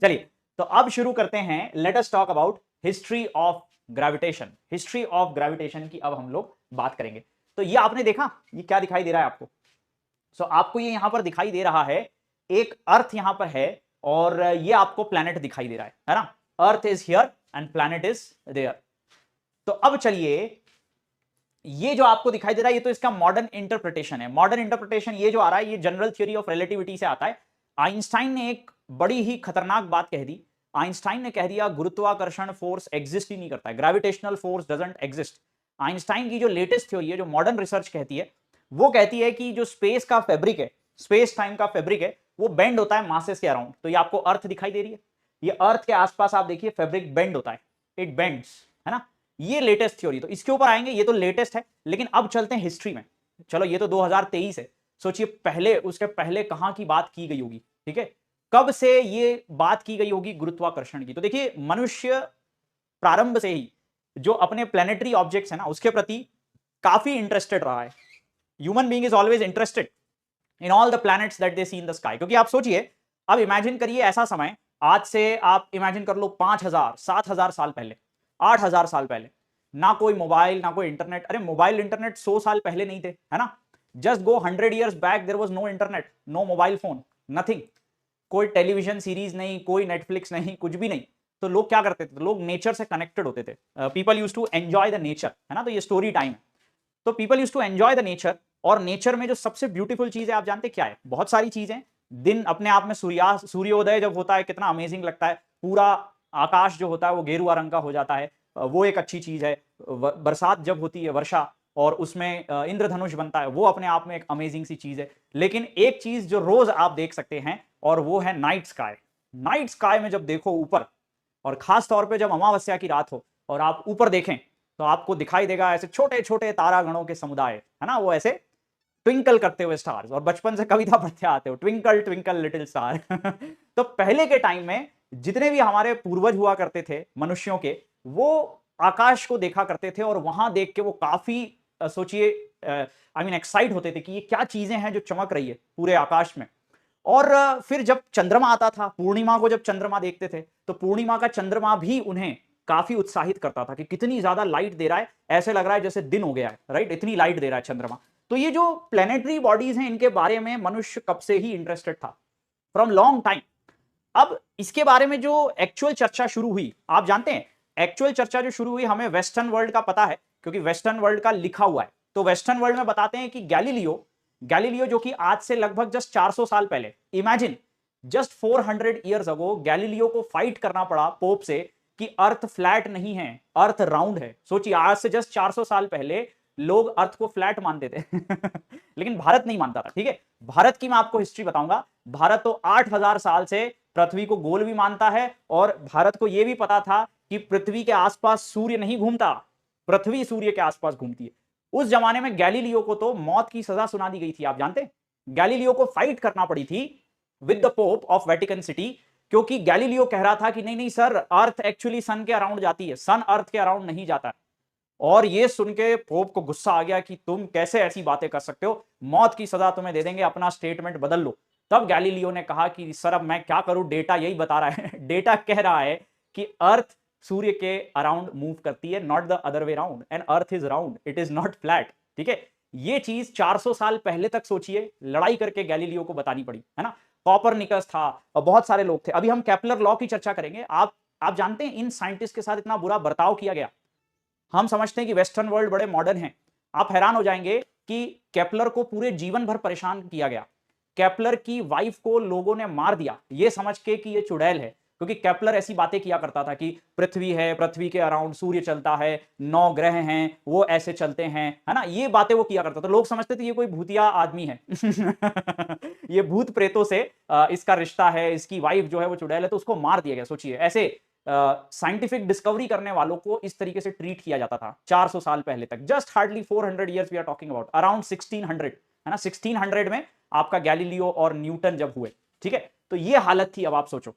चलिए तो अब शुरू करते हैं। Let us talk about history of gravitation. History of gravitation की अब हम लोग बात करेंगे। तो ये आपने देखा, ये क्या दिखाई दे रहा है आपको? सो आपको ये यहां पर दिखाई दे रहा है, एक अर्थ यहां पर है और ये आपको प्लैनेट दिखाई दे रहा है ना। Earth is here and planet is there. तो अब चलिए, ये जो आपको दिखाई दे रहा है ये तो इसका मॉडर्न इंटरप्रिटेशन है। मॉडर्न इंटरप्रिटेशन ये जो आ रहा है ये जनरल थ्योरी ऑफ रिलेटिविटी से आता है। आइंस्टाइन ने एक बड़ी ही खतरनाक बात कह दी। आइंस्टाइन ने कह दिया गुरुत्वाकर्षण फोर्स एग्जिस्ट ही नहीं करता है, gravitational force doesn't exist. Einstein की जो लेटेस्ट थ्योरी है, जो मॉडर्न रिसर्च कहती है, वो कहती है कि जो स्पेस का फैब्रिक है, स्पेस टाइम का फैब्रिक है, वो बेंड होता है मासेस के अराउंड। तो ये आपको अर्थ दिखाई दे रही है, ये अर्थ के आसपास आप देखिए फैब्रिक बेंड होता है, इट बेंड्स, है ना। ये लेटेस्ट थ्योरी, तो इसके ऊपर आएंगे, ये तो लेटेस्ट है। लेकिन अब चलते हैं हिस्ट्री में। चलो ये तो 2023 है, सोचिए पहले, उसके पहले कहां की बात की गई होगी, ठीक है, कब से ये बात की गई होगी गुरुत्वाकर्षण की। तो देखिए मनुष्य प्रारंभ से ही जो अपने प्लैनेटरी ऑब्जेक्ट्स है ना उसके प्रति काफी इंटरेस्टेड रहा है। Human being is always interested in all the planets that they see in the sky. क्योंकि आप सोचिए, अब इमेजिन करिए ऐसा समय, आज से आप इमेजिन कर लो 5000 7000 साल पहले, 8000 साल पहले, ना कोई मोबाइल ना कोई इंटरनेट। अरे मोबाइल इंटरनेट 100 साल पहले नहीं थे, है ना। Just go 100 years back, there was no internet, no mobile phone, nothing. कोई टेलीविजन सीरीज नहीं, कोई नेटफ्लिक्स नहीं, कुछ भी नहीं। तो लोग क्या करते थे? लोग नेचर से कनेक्टेड होते थे। People use to enjoy the nature, है ना। तो ये स्टोरी टाइम है। तो people use to enjoy the nature, और नेचर में जो सबसे ब्यूटीफुल चीज है आप जानते क्या है? बहुत सारी चीजें। दिन अपने आप में सूर्योदय जब होता है कितना अमेजिंग लगता है, पूरा आकाश जो होता है वो गेरुआ रंग का हो जाता है, वो एक अच्छी चीज है। बरसात जब होती है, वर्षा, और उसमें इंद्रधनुष बनता है, वो अपने आप में एक अमेजिंग सी चीज है। लेकिन एक चीज जो रोज आप देख सकते हैं, और वो है नाइट स्काई। नाइट स्काई में जब देखो ऊपर, और खास तौर पे जब अमावस्या की रात हो और आप ऊपर देखें, तो आपको दिखाई देगा ऐसे छोटे छोटे तारागणों के समुदाय, है ना, वो ऐसे ट्विंकल करते हुए स्टार्स। और बचपन से कविता पढ़ते आते हो, ट्विंकल ट्विंकल लिटिल स्टार। तो पहले के टाइम में जितने भी हमारे पूर्वज हुआ करते थे मनुष्यों के, वो आकाश को देखा करते थे, और वहां देख के वो काफी सोचिए आई मीन एक्साइट होते थे कि ये क्या चीजें हैं जो चमक रही है पूरे आकाश में। और फिर जब चंद्रमा आता था, पूर्णिमा को जब चंद्रमा देखते थे, तो पूर्णिमा का चंद्रमा भी उन्हें काफी उत्साहित करता था कि कितनी ज्यादा लाइट दे रहा है, ऐसे लग रहा है जैसे दिन हो गया है, राइट, इतनी लाइट दे रहा है चंद्रमा। तो ये जो प्लेनेटरी बॉडीज हैं, इनके बारे में मनुष्य कब से ही इंटरेस्टेड था, फ्रॉम लॉन्ग टाइम। अब इसके बारे में जो एक्चुअल चर्चा शुरू हुई, आप जानते हैं, एक्चुअल चर्चा जो शुरू हुई, हमें वेस्टर्न वर्ल्ड का पता है क्योंकि वेस्टर्न वर्ल्ड का लिखा हुआ है। तो वेस्टर्न वर्ल्ड में बताते हैं कि गैलीलियो जो कि आज से लगभग जस्ट 400 साल पहले, imagine, just 400 years ago, Galileo को फाइट करना पड़ा पोप से कि अर्थ फ्लैट नहीं है, अर्थ राउंड है। सोचिए आज से जस्ट 400 साल पहले लोग अर्थ को फ्लैट मानते थे। लेकिन भारत नहीं मानता था, ठीक है। भारत की मैं आपको हिस्ट्री बताऊंगा। भारत तो 8000 साल से पृथ्वी को गोल भी मानता है, और भारत को यह भी पता था कि पृथ्वी के आसपास सूर्य नहीं घूमता, पृथ्वी सूर्य के आसपास घूमती है। उस जमाने में गैलीलियो को तो मौत की सजा सुना दी गई थी, आप जानते हैं। गैलीलियो को फाइट करना पड़ी थी with the pope of Vatican city, क्योंकि गैलीलियो कह रहा था कि नहीं नहीं सर, अर्थ एक्चुअली सन के अराउंड जाती है, सन अर्थ के अराउंड नहीं जाता। और ये सुन के पोप को गुस्सा आ गया कि तुम कैसे ऐसी बातें कर सकते हो, मौत की सजा तुम्हें दे देंगे, अपना स्टेटमेंट बदल लो। तब गैलीलियो ने कहा कि सर अब मैं क्या करूं, डेटा यही बता रहा है। डेटा कह रहा है कि अर्थ सूर्य के अराउंड मूव करती है, not the other way round, and earth is round, it is not flat, ठीक है। ये चीज 400 साल पहले तक सोचिए लड़ाई करके गैलीलियो को बतानी पड़ी, है ना। कॉपरनिकस था और बहुत सारे लोग थे। अभी हम केपलर लॉ की चर्चा करेंगे। आप जानते हैं इन साइंटिस्ट के साथ इतना बुरा बर्ताव किया गया। हम समझते हैं कि वेस्टर्न वर्ल्ड बड़े मॉडर्न हैं, आप हैरान हो जाएंगे कि केपलर को पूरे जीवन भर परेशान किया गया। केपलर की वाइफ को लोगों ने मार दिया ये समझ के कि ये चुड़ैल है, क्योंकि केपलर ऐसी बातें किया करता था कि पृथ्वी है, पृथ्वी के अराउंड सूर्य चलता है, 9 ग्रह हैं, वो ऐसे चलते हैं, है ना। ये बातें वो किया करता था। लोग समझते थे ये कोई भूतिया आदमी है। ये भूत प्रेतों से इसका रिश्ता है, इसकी वाइफ जो है वो चुड़ैल है, तो उसको मार दिया गया। सोचिए ऐसे साइंटिफिक डिस्कवरी करने वालों को इस तरीके से ट्रीट किया जाता था 400 साल पहले तक। Just hardly 400 years we are talking about, around 1600, है ना। 1600 में आपका गैलीलियो और न्यूटन जब हुए, ठीक है। तो ये हालत थी। अब आप सोचो,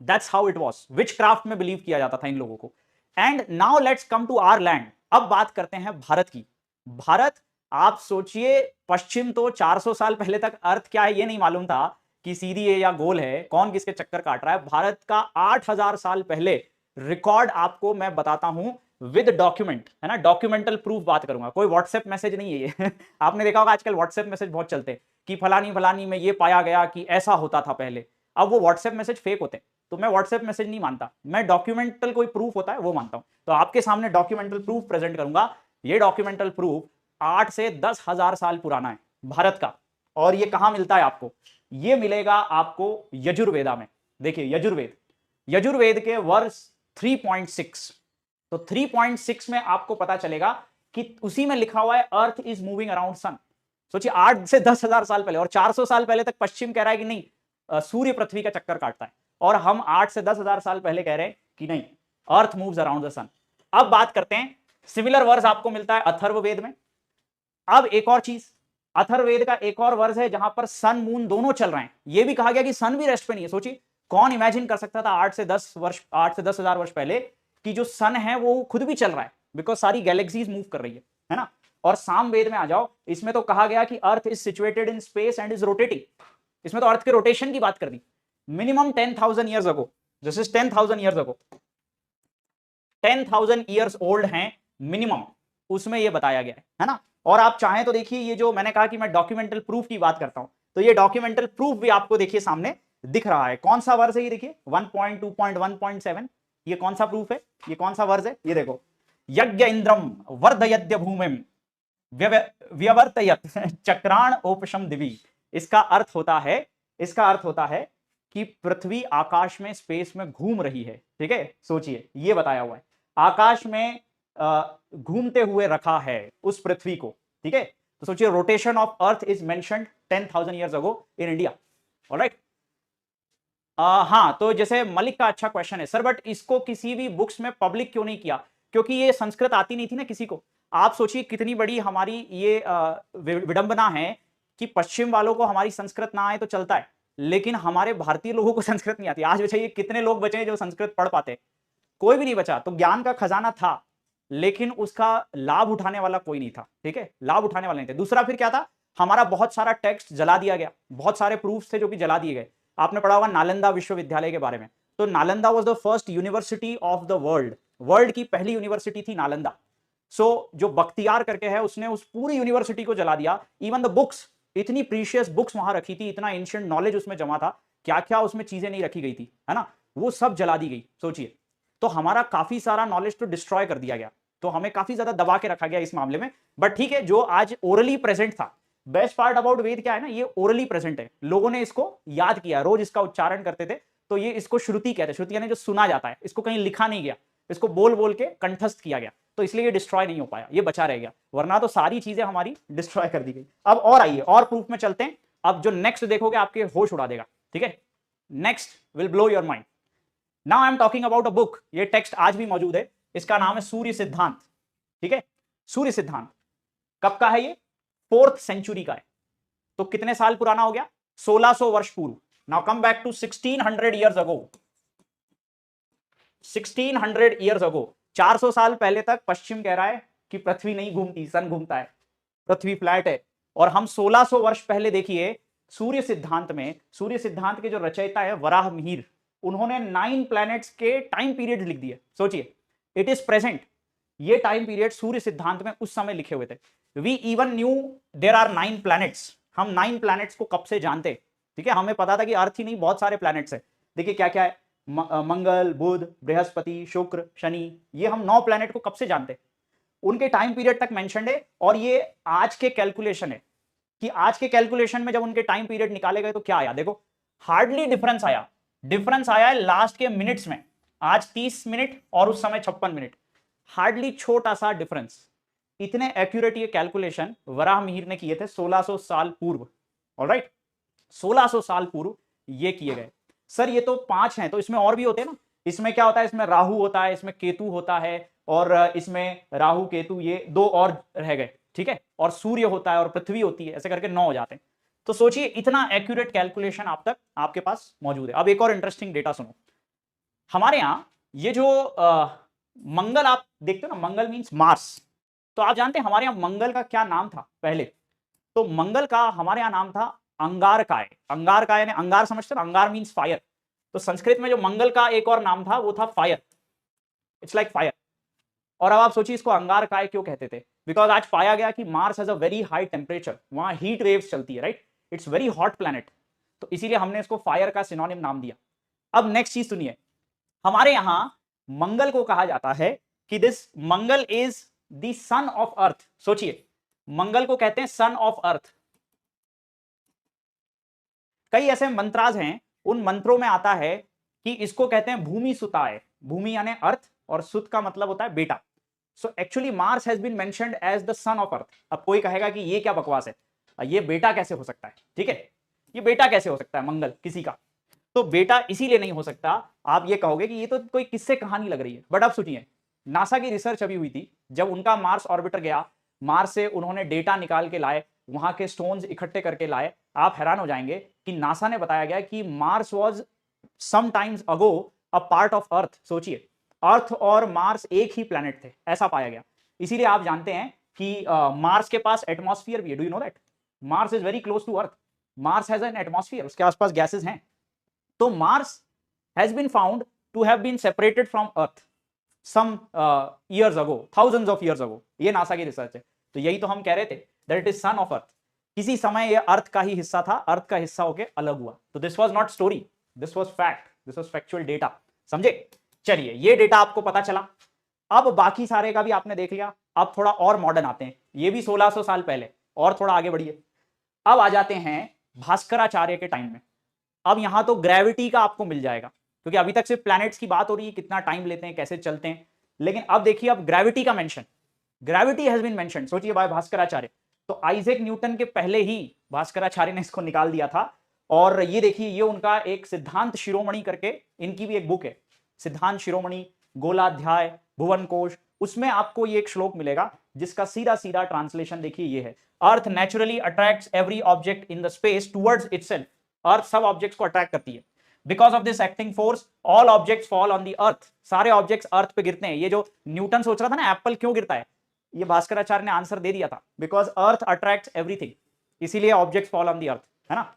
that's how it was. Witchcraft में बिलीव किया जाता था इन लोगों को। And now let's come to our land. अब बात करते हैं भारत की। भारत, आप सोचिए, पश्चिम तो 400 साल पहले तक अर्थ क्या है ये नहीं मालूम था, कि सीधी है या गोल है, कौन किसके चक्कर काट रहा है, भारत का 8000 साल पहले रिकॉर्ड आपको मैं बताता हूं विद डॉक्यूमेंट, है ना, डॉक्यूमेंटल प्रूफ बात करूंगा, कोई व्हाट्सएप मैसेज नहीं है ये आपने देखा होगा आजकल व्हाट्सएप मैसेज बहुत चलते हैं कि फलानी फलानी में ये पाया गया कि ऐसा होता था पहले। अब वो व्हाट्सएप मैसेज फेक होते हैं, तो मैं व्हाट्सएप मैसेज नहीं मानता, मैं डॉक्यूमेंटल कोई प्रूफ होता है वो मानता हूं। तो आपके सामने डॉक्यूमेंटल प्रूफ प्रेजेंट करूंगा। ये डॉक्यूमेंटल प्रूफ 8 से 10,000 साल पुराना है भारत का। और ये कहां मिलता है आपको? ये मिलेगा आपको यजुर्वेदा में। देखिए यजुर्वेद, यजुर्वेद के वर्ष 3.6, तो 3.6 में आपको पता चलेगा कि उसी में लिखा हुआ है earth is moving around sun. सोचिए 8 से 10,000 साल पहले, और 400 साल पहले तक पश्चिम कह रहा है कि नहीं सूर्य पृथ्वी का चक्कर काटता है, और हम 8 से 10,000 साल पहले कह रहे हैं कि नहीं अर्थ मूव्स अराउंड द सन। अब बात करते हैं, सिमिलर वर्स आपको मिलता है अथर्ववेद में। अब एक और चीज, अथर्ववेद का एक और वर्स है जहां पर सन मून दोनों चल रहे हैं। यह भी कहा गया कि सन भी रेस्ट पे नहीं है। सोचिए कौन इमेजिन कर सकता था 8 से 10,000 वर्ष पहले कि जो सन है वो खुद भी चल रहा है, बिकॉज सारी गैलेक्सीज मूव कर रही है ना। और सामवेद में आ जाओ, इसमें तो कहा गया कि earth is situated in space and is rotating. इसमें तो अर्थ के रोटेशन की बात कर दी। Minimum 10,000 years ago, this is 10,000 years ago, 10,000 years old हैं मिनिमम, उसमें ये बताया गया है ना। और आप चाहें तो देखिए, ये जो मैंने कहा कि मैं डॉक्यूमेंटल प्रूफ की बात करता हूं, तो ये डॉक्यूमेंटल प्रूफ भी आपको देखिए सामने दिख रहा है। कौन सा वर्स है ये देखिए, 1.2.1.7, ये कौन सा प्रूफ है, ये कौन सा वर्स है, ये देखो, यज्ञ इंद्रम वर्धयद्य भूमिम व्यवर्तयत चक्राण ओपशम दिवी। इसका अर्थ होता है कि पृथ्वी आकाश में, स्पेस में घूम रही है। ठीक है, सोचिए ये बताया हुआ है, आकाश में घूमते हुए रखा है उस पृथ्वी को। ठीक है, तो सोचिए rotation of earth is mentioned 10,000 years ago in India. Alright, हाँ, तो जैसे मलिक का अच्छा क्वेश्चन है सर, बट इसको किसी भी बुक्स में पब्लिक क्यों नहीं किया? क्योंकि ये संस्कृत आती नहीं थी ना किसी को। आप सोचिए कितनी बड़ी हमारी ये विडंबना है कि पश्चिम वालों को हमारी संस्कृत ना आए तो चलता है, लेकिन हमारे भारतीय लोगों को संस्कृत नहीं आती। आज बताइए कितने लोग बचे जो संस्कृत पढ़ पाते? कोई भी नहीं बचा। तो ज्ञान का खजाना था, लेकिन उसका लाभ उठाने वाला कोई नहीं था। ठीक है, लाभ उठाने वाले नहीं थे। दूसरा फिर क्या था, हमारा बहुत सारा टेक्स्ट जला दिया गया, बहुत सारे प्रूफ्स थे जो कि जला दिए गए। आपने पढ़ा होगा नालंदा विश्वविद्यालय के बारे में। तो Nalanda was the first university of the world, world की पहली यूनिवर्सिटी थी नालंदा। सो जो बख्तियार करके है, उसने उस पूरी यूनिवर्सिटी को जला दिया। इवन द बुक्स, इतनी प्रीशियस बुक्स वहां रखी थी, इतना एंशिएंट नॉलेज उसमें जमा था, क्या क्या उसमें चीजें नहीं रखी गई थी, है ना, वो सब जला दी गई। सोचिए, तो हमारा काफी सारा नॉलेज तो डिस्ट्रॉय कर दिया गया, तो हमें काफी ज्यादा दबा के रखा गया इस मामले में। बट ठीक है, जो आज ओरली प्रेजेंट था, बेस्ट पार्ट अबाउट वेद क्या है ना, ये ओरली प्रेजेंट है, लोगों ने इसको याद किया, रोज इसका उच्चारण करते थे। तो ये इसको श्रुति कहते हैं, श्रुति यानी जो सुना जाता है, इसको कहीं लिखा नहीं गया, इसको बोल बोल के कंठस्थ किया गया, तो इसलिए ये डिस्ट्रॉय नहीं हो पाया, ये बचा रह गया, वरना तो सारी चीजें हमारी डिस्ट्रॉय कर दी गई। अब और आइए और प्रूफ में चलते हैं। अब जो नेक्स्ट देखोगे आपके होश उड़ा देगा। ठीक है, next will blow your mind. Now I am talking about a book, ये टेक्स्ट आज भी मौजूद है, इसका नाम है सूर्य सिद्धांत। ठीक है, सूर्य सिद्धांत कब का है? ये 4th सेंचुरी का है। तो कितने साल पुराना हो गया? 1600 वर्ष पूर्व। Now come back to 1600 years ago. 1600 years ago, 400 साल पहले तक पश्चिम कह रहा है कि पृथ्वी नहीं घूमती, सन घूमता है, पृथ्वी फ्लैट है। और हम 1600 वर्ष पहले देखिए सूर्य सिद्धांत में, सूर्य सिद्धांत के जो रचयिता है वराह मिहिर, उन्होंने 9 प्लैनेट्स के टाइम पीरियड लिख दिए। सोचिए, इट इज प्रेजेंट, ये टाइम पीरियड सूर्य सिद्धांत में उस समय लिखे हुए थे। We even knew there are 9 planets, हम 9 प्लैनेट्स को कब से जानते? ठीक है, हमें पता था कि अर्थ ही नहीं बहुत सारे प्लैनेट्स है। देखिए क्या क्या है, मंगल, बुध, बृहस्पति, शुक्र, शनि, ये हम 9 प्लैनेट को कब से जानते? उनके टाइम पीरियड तक मेंशन्ड है। और ये आज के कैलकुलेशन है कि आज के कैलकुलेशन में जब उनके टाइम पीरियड निकाले गए तो क्या आया, देखो हार्डली डिफरेंस आया, डिफरेंस आया है लास्ट के मिनट्स में। आज 30 मिनट और उस समय 56 मिनट, हार्डली छोटा सा डिफरेंस। इतने एक्यूरेट ये कैलकुलेशन वराह मिहिर ने किए थे 1600 साल पूर्व। ऑलराइट, 1600 साल पूर्व ये किए गए। सर ये तो 5 हैं, तो इसमें और भी होते हैं ना। इसमें क्या होता है, इसमें राहु होता है, इसमें केतु होता है, और इसमें राहु केतु ये 2 और रह गए। ठीक है, और सूर्य होता है और पृथ्वी होती है, ऐसे करके 9 हो जाते हैं। तो सोचिए इतना एक्यूरेट कैलकुलेशन आप तक आपके पास मौजूद है। अब एक और इंटरेस्टिंग डेटा सुनो, हमारे यहां ये जो मंगल आप देखते हो ना, मंगल मींस मार्स, तो आप जानते हैं हमारे यहां मंगल का क्या नाम था पहले? तो मंगल का हमारे यहां नाम था अंगारकाय। अंगारकाय ने, अंगार समझते हो, अंगार मीन्स फायर, तो संस्कृत में जो मंगल का एक और नाम था वो था फायर, इट्स लाइक फायर। और अब आप सोचिए इसको अंगारकाय क्यों कहते थे, बिकॉज आज पाया गया कि Mars has a very high temperature, वहां हीट वेव्स चलती है, right, it's very hot planet, तो इसीलिए हमने इसको फायर का सिनोनिम नाम दिया। अब नेक्स्ट चीज सुनिए, हमारे यहां मंगल को कहा जाता है कि this Mangal is the son of अर्थ। सोचिए, मंगल को कहते हैं सन ऑफ अर्थ। कई ऐसे मंत्राज हैं, उन मंत्रों में आता है कि इसको कहते हैं भूमि सुताय, भूमि यानी अर्थ और सुत का मतलब होता है बेटा। So actually Mars has been mentioned as the son of earth. अब कोई कहेगा कि ये क्या बकवास है, ये बेटा कैसे हो सकता है, ठीक है, ये बेटा कैसे हो सकता है मंगल किसी का, तो बेटा इसीलिए नहीं हो सकता, आप ये कहोगे कि ये तो कोई किस्से कहानी लग रही है, बट अब सुनिए, नासा की रिसर्च अभी हुई थी, जब उनका मार्स ऑर्बिटर गया, मार्स से उन्होंने डेटा निकाल के लाए, वहां के स्टोन्स इकट्ठे करके लाए, आप हैरान हो जाएंगे कि नासा ने बताया गया कि Mars was sometimes ago a part of earth. सोचिए, अर्थ और मार्स एक ही प्लैनेट थे, ऐसा पाया गया। इसीलिए आप जानते हैं कि मार्स के पास एटमॉस्फेयर भी है, do you know that, Mars is very close to earth, Mars has an atmosphere, उसके आसपास गैसेस हैं। तो Mars has been found to have been separated from earth some years ago, thousands of years ago, ये NASA की research है। तो यही तो हम कह रहे थे, that it is son of earth, किसी समय ये अर्थ का ही हिस्सा था, अर्थ का हिस्सा होके अलग हुआ। तो this was not story, this was fact, this was factual data, समझे। चलिए, ये डेटा आपको पता चला। अब बाकी सारे का भी आपने देख लिया, अब थोड़ा और मॉडर्न आते हैं, ये भी 1600 साल पहले, और थोड़ा आगे बढ़िए। अब आ जाते हैं भास्कराचार्य के टाइम में। अब यहां तो ग्रेविटी का आपको मिल जाएगा, क्योंकि अभी तक सिर्फ प्लैनेट्स की बात हो रही है, कितना टाइम लेते हैं, कैसे चलते हैं, लेकिन अब देखिए, अब ग्रेविटी का mention, gravity has been mention, सोचिए बाय भास्कराचार्य। तो आइजैक न्यूटन के पहले ही भास्कराचार्य ने इसको निकाल दिया था। और ये देखिए, ये उनका एक सिद्धांत शिरोमणि करके, इनकी भी एक बुक है, सिद्धांत शिरोमणि, गोलाध्याय, भुवन कोश, उसमें आपको ये एक श्लोक मिलेगा जिसका सीधा सीधा ट्रांसलेशन देखिए ये है, earth naturally attracts every object in the space towards itself. Earth सब ऑब्जेक्ट्स को अट्रैक्ट करती है। Because of this acting force all objects fall on the earth, सारे ऑब्जेक्ट्स अर्थ पे गिरते हैं। ये जो न्यूटन सोच रहा था ना एप्पल क्यों गिरता है, ये भास्कराचार्य ने आंसर दे दिया था, बिकॉज अर्थ अट्रैक्ट्स एवरीथिंग, इसीलिए ऑब्जेक्ट्स फॉल ऑन द अर्थ, है ना।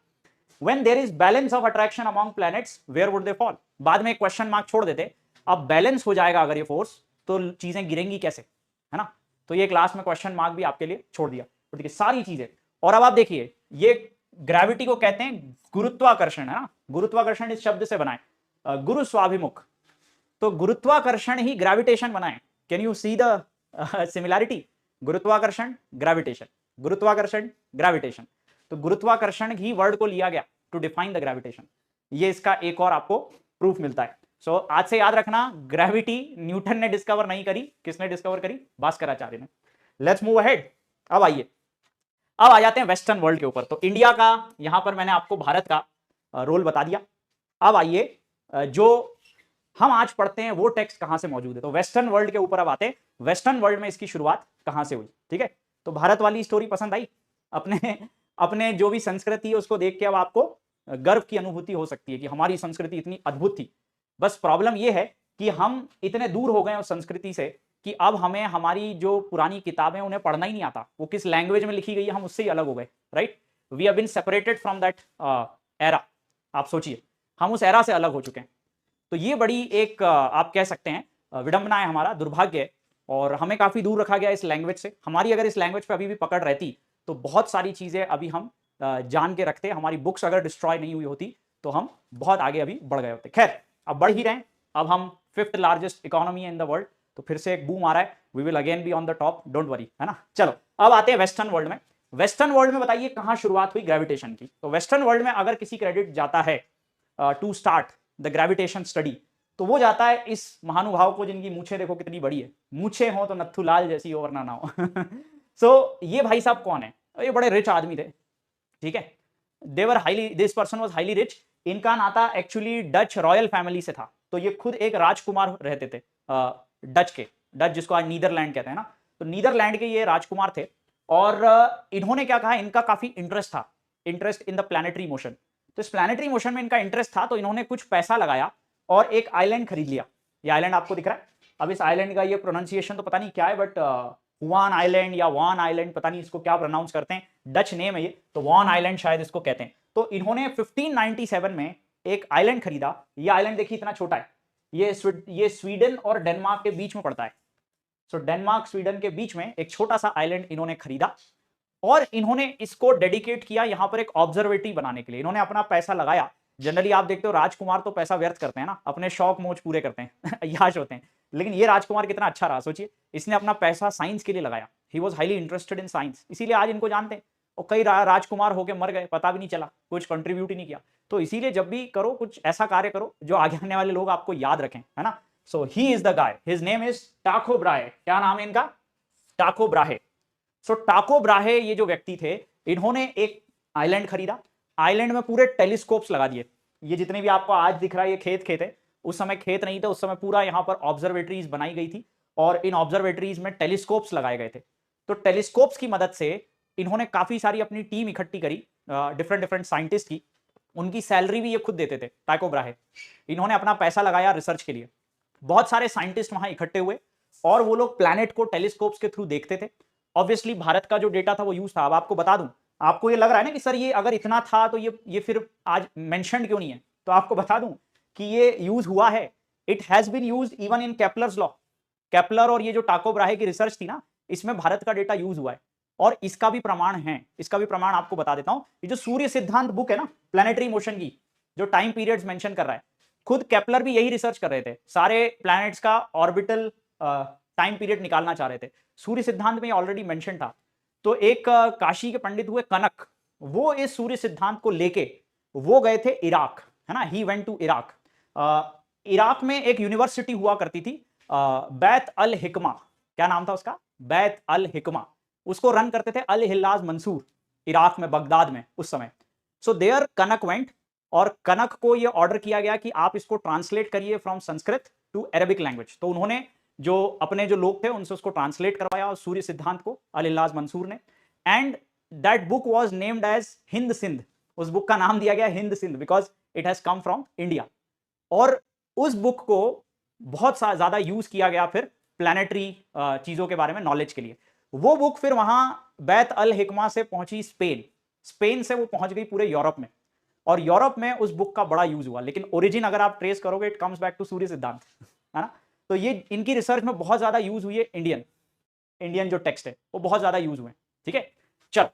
When there is balance of attraction among planets, where would they fall? बाद में एक क्वेश्चन मार्क छोड़ देते, अब बैलेंस हो जाएगा अगर ये फोर्स, तो चीजें गिरेंगी कैसे, है ना। तो ये क्लास में क्वेश्चन मार्क भी आपके लिए छोड़ दिया, तो देखिए सारी चीजें। और अब आप देखिए, ये ग्रेविटी को कहते हैं गुरुत्वाकर्षण, है ना, गुरुत्वाकर्षण इस शब्द से बनाए, गुरु स्वाभिमुख, तो गुरुत्वाकर्षण ही ग्रेविटेशन बनाए। Can you see the similarity, गुरुत्वाकर्षण ग्रेविटेशन, गुरुत्वाकर्षण ग्रेविटेशन, तो गुरुत्वाकर्षण ही वर्ड को लिया गया टू डिफाइन द ग्रेविटेशन। ये इसका एक और आपको प्रूफ मिलता है। सो आज से याद रखना, ग्रेविटी न्यूटन ने डिस्कवर नहीं करी, किसने डिस्कवर करी, भास्कराचार्य ने। Let's move ahead. अब आइए, अब आ जाते हैं वेस्टर्न वर्ल्ड के ऊपर। तो इंडिया का, यहां पर मैंने आपको भारत का रोल बता दिया। अब आइए, जो हम आज पढ़ते हैं वो टेक्स्ट कहां से मौजूद है, तो वेस्टर्न वर्ल्ड के ऊपर अब आते हैं। वेस्टर्न वर्ल्ड में इसकी शुरुआत कहां से हुई, ठीक है। तो भारत वाली स्टोरी पसंद आई, अपने जो भी संस्कृति है उसको देख के अब आपको गर्व की अनुभूति हो सकती है कि हमारी संस्कृति इतनी अद्भुत थी। बस प्रॉब्लम यह है कि हम इतने दूर हो गए उस संस्कृति से कि अब हमें हमारी जो पुरानी किताबें उन्हें पढ़ना ही नहीं आता, वो किस लैंग्वेज में लिखी गई है हम उससे ही अलग हो गए, right. We have been separated from that era. आप सोचिए, हम उस एरा से अलग हो चुके हैं। तो ये बड़ी एक आप कह सकते हैं विडंबना है, हमारा दुर्भाग्य है, और हमें काफी दूर रखा गया इस लैंग्वेज से। हमारी अगर इस लैंग्वेज पे अभी भी पकड़ रहती तो बहुत सारी चीजें अभी हम जान के रखते, हमारी बुक्स अगर डिस्ट्रॉय नहीं हुई होती तो हम बहुत आगे अभी बढ़ गए होते। खैर, अब बढ़ ही रहे हैं, अब हम 5th लार्जेस्ट इकोनॉमी है इन द वर्ल्ड, तो फिर से एक बूम आ रहा है, we will again be on the top, don't worry, है ना। चलो अब आते हैं वेस्टर्न वर्ल्ड में। वेस्टर्न वर्ल्ड में बताइए कहां शुरुआत हुई ग्रेविटेशन की। तो वेस्टर्न वर्ल्ड में अगर किसी क्रेडिट जाता है to start the gravitation study, तो वो जाता है इस महानुभाव को, जिनकी मूछें देखो कितनी बड़ी है, मूछें हो तो नत्थूलाल जैसी हो वरना ना हो। सो ये भाई साहब कौन है, ये बड़े रिच आदमी थे, ठीक है। They were highly, this person was highly rich. इनका नाता एक्चुअली डच रॉयल फैमिली से था। तो ये खुद एक राजकुमार रहते थे, डच के, डच जिसको आज नीदरलैंड कहते हैं ना, तो नीदरलैंड के ये राजकुमार थे। और इन्होंने क्या कहा, इनका काफी इंटरेस्ट था, interest in the planetary motion. तो इस प्लैनेटरी मोशन में इनका इंटरेस्ट था, तो इन्होंने कुछ पैसा लगाया और एक आइलैंड खरीद लिया। ये आइलैंड आपको दिख रहा है। अब इस आइलैंड का ये प्रोनाउंसिएशन तो पता नहीं क्या है, बट हुआन आइलैंड या वान आइलैंड, पता नहीं इसको क्या प्रोनाउंस करते हैं, डच नेम है ये, तो वान आइलैंड शायद इसको कहते हैं। तो इन्होंने 1597 में एक आइलैंड खरीदा। ये आइलैंड देखिए इतना छोटा है, ये स्वीडन और डेनमार्क के बीच में पड़ता है। सो डेनमार्क स्वीडन के बीच में एक छोटा सा आइलैंड इन्होंने खरीदा और इन्होंने इसको डेडिकेट किया यहां पर एक ऑब्जर्वेटरी बनाने के लिए। इन्होंने अपना पैसा लगाया। जनरली आप देखते हो राजकुमार तो पैसा व्यर्थ करते हैं ना, अपने शौक मोज पूरे करते हैं याश होते हैं, लेकिन ये राजकुमार कितना अच्छा रहा सोचिए, इसने अपना पैसा साइंस के लिए लगाया। He was highly interested in science, इसीलिए आज इनको जानते हैं। और कई राजकुमार होकर मर गए, पता भी नहीं चला, कुछ कंट्रीब्यूट ही नहीं किया। तो इसीलिए जब भी करो कुछ ऐसा कार्य करो जो आगे आने वाले लोग आपको याद रखें, है ना। So he is the guy, his name is Tycho Brahe. क्या नाम है इनका? टाको ब्राहे। सो टाको ब्राहे ये जो व्यक्ति थे, इन्होंने एक आइलैंड खरीदा, आइलैंड में पूरे टेलीस्कोप्स लगा दिए। ये जितने भी आपको आज दिख रहा है ये खेत है, उस समय खेत नहीं थे, उस समय पूरा यहां पर ऑब्जर्वेटरीज बनाई गई थी और इन ऑब्जर्वेटरीज में टेलीस्कोप्स लगाए गए थे। तो टेलीस्कोप्स की मदद से इन्होंने काफी सारी अपनी टीम इकट्ठी करी, डिफरेंट साइंटिस्ट की। उनकी सैलरी भी ये खुद देते थे, टाको ब्राहे। इन्होंने अपना पैसा लगाया रिसर्च के लिए। बहुत सारे साइंटिस्ट वहां इकट्ठे हुए और वो लोग प्लैनेट को टेलीस्कोप्स के थ्रू देखते थे। ऑब्वियसली भारत का जो डेटा था वो यूज था। अब आपको बता दूं, आपको ये लग रहा है ना कि सर ये अगर इतना था तो ये फिर आज मेंशन्ड क्यों नहीं है, तो आपको बता दूं कि ये यूज हुआ है। It has been used even in Kepler's law. Kepler और ये जो टाको ब्राहे की रिसर्च थी ना, इसमें भारत का डेटा यूज हुआ है और इसका भी प्रमाण है। इसका भी प्रमाण आपको बता देता हूं। ये जो सूर्य सिद्धांत बुक है ना, प्लैनेटरी मोशन की, जो टाइम पीरियड्स मेंशन कर रहा है, खुद केपलर भी यही रिसर्च कर रहे थे। सारे प्लैनेट्स का ऑर्बिटल टाइम पीरियड निकालना चाह रहे थे। सूर्य सिद्धांत में ऑलरेडी मेंशन था। तो एक काशी के पंडित हुए कनक, वो इस सूर्य सिद्धांत को लेके वो गए थे इराक, है ना। He went to Iraq. Iraq में एक यूनिवर्सिटी हुआ करती थी, बैत अल हिकमा। क्या नाम था उसका? बैत अल हिकमा। उसको रन करते थे अल हिल्लाज मंसूर, इराक में, बगदाद में उस समय। सो देयर कनक वेंट, और कनक को यह ऑर्डर किया गया कि आप इसको ट्रांसलेट करिए from Sanskrit to Arabic language. तो उन्होंने जो अपने जो लोग थे उनसे उसको ट्रांसलेट करवाया, और सूर्य सिद्धांत को अल हिल्लाज मंसूर ने। And that book was named as Hind Sindh. उस बुक का नाम दिया गया Hind Sindh because it has come from India. और उस बुक को बहुत ज्यादा यूज किया गया फिर प्लैनेटरी चीजों के बारे में नॉलेज के लिए। वो बुक फिर वहां बैत अल हिकमा से पहुंची स्पेन, स्पेन से वो पहुंच गई पूरे यूरोप में, और यूरोप में उस बुक का बड़ा यूज हुआ। लेकिन ओरिजिन अगर आप ट्रेस करोगे, इट कम्स बैक टू सूर्य सिद्धांत, है ना। तो ये इनकी रिसर्च में बहुत ज्यादा यूज हुई है। इंडियन जो टेक्स्ट है वो बहुत ज्यादा यूज हुए। ठीक है, चल